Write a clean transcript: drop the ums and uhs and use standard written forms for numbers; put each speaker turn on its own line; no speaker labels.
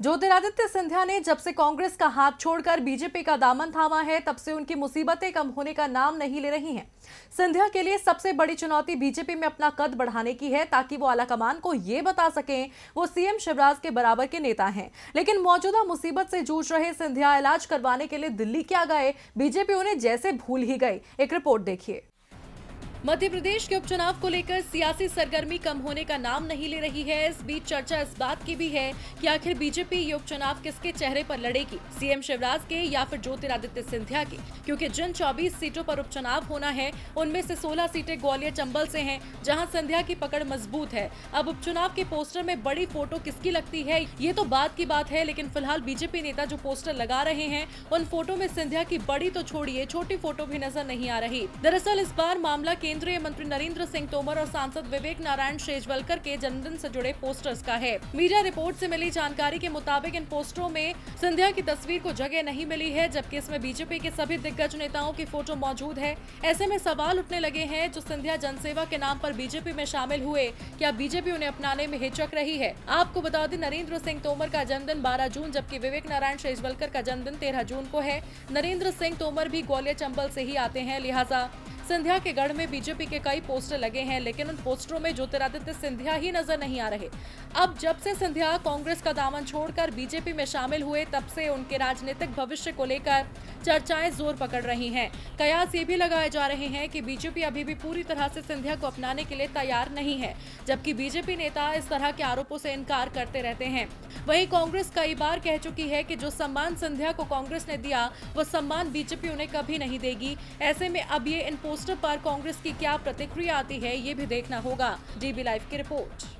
ज्योतिरादित्य सिंधिया ने जब से कांग्रेस का हाथ छोड़कर बीजेपी का दामन थामा है, तब से उनकी मुसीबतें कम होने का नाम नहीं ले रही हैं। सिंधिया के लिए सबसे बड़ी चुनौती बीजेपी में अपना कद बढ़ाने की है, ताकि वो आलाकमान को ये बता सकें वो सीएम शिवराज के बराबर के नेता हैं। लेकिन मौजूदा मुसीबत से जूझ रहे सिंधिया इलाज करवाने के लिए दिल्ली क्या गए, बीजेपी उन्हें जैसे भूल ही गई। एक रिपोर्ट देखिए। मध्य प्रदेश के उपचुनाव को लेकर सियासी सरगर्मी कम होने का नाम नहीं ले रही है। इस बीच चर्चा इस बात की भी है कि आखिर बीजेपी ये उपचुनाव किसके चेहरे पर लड़ेगी, सीएम शिवराज के या फिर ज्योतिरादित्य सिंधिया के, क्योंकि जिन 24 सीटों पर उपचुनाव होना है उनमें से 16 सीटें ग्वालियर चंबल से हैं, जहां सिंधिया की पकड़ मजबूत है। अब उपचुनाव के पोस्टर में बड़ी फोटो किसकी लगती है ये तो बात की बात है, लेकिन फिलहाल बीजेपी नेता जो पोस्टर लगा रहे हैं उन फोटो में सिंधिया की बड़ी तो छोड़िए, छोटी फोटो भी नजर नहीं आ रही। दरअसल इस बार मामला केंद्रीय मंत्री नरेंद्र सिंह तोमर और सांसद विवेक नारायण शेजवलकर के जन्मदिन से जुड़े पोस्टर्स का है। मीडिया रिपोर्ट से मिली जानकारी के मुताबिक इन पोस्टरों में सिंधिया की तस्वीर को जगह नहीं मिली है, जबकि इसमें बीजेपी के सभी दिग्गज नेताओं की फोटो मौजूद है। ऐसे में सवाल उठने लगे हैं, जो सिंधिया जनसेवा के नाम पर बीजेपी में शामिल हुए, क्या बीजेपी उन्हें अपनाने में हिचक रही है? आपको बता दें, नरेंद्र सिंह तोमर का जन्मदिन 12 जून जबकि विवेक नारायण शेजवलकर का जन्मदिन 13 जून को है। नरेंद्र सिंह तोमर भी ग्वालियर चंबल से ही आते हैं, लिहाजा सिंधिया के गढ़ में बीजेपी के कई पोस्टर लगे हैं, लेकिन उन पोस्टरों में ज्योतिरादित्य सिंधिया ही नजर नहीं आ रहे। अब जब से सिंधिया कांग्रेस का दामन छोड़कर बीजेपी में शामिल हुए, तब से उनके राजनीतिक भविष्य को लेकर चर्चाएं जोर पकड़ रही हैं। कयास ये भी लगाए जा रहे हैं कि बीजेपी अभी भी पूरी तरह से सिंधिया को अपनाने के लिए तैयार नहीं है, जबकि बीजेपी नेता इस तरह के आरोपों से इनकार करते रहते हैं। वहीं कांग्रेस कई बार कह चुकी है कि जो सम्मान सिंधिया को कांग्रेस ने दिया, वो सम्मान बीजेपी उन्हें कभी नहीं देगी। ऐसे में अब ये इन पोस्टर पर कांग्रेस की क्या प्रतिक्रिया आती है, ये भी देखना होगा। डीबी लाइव की रिपोर्ट।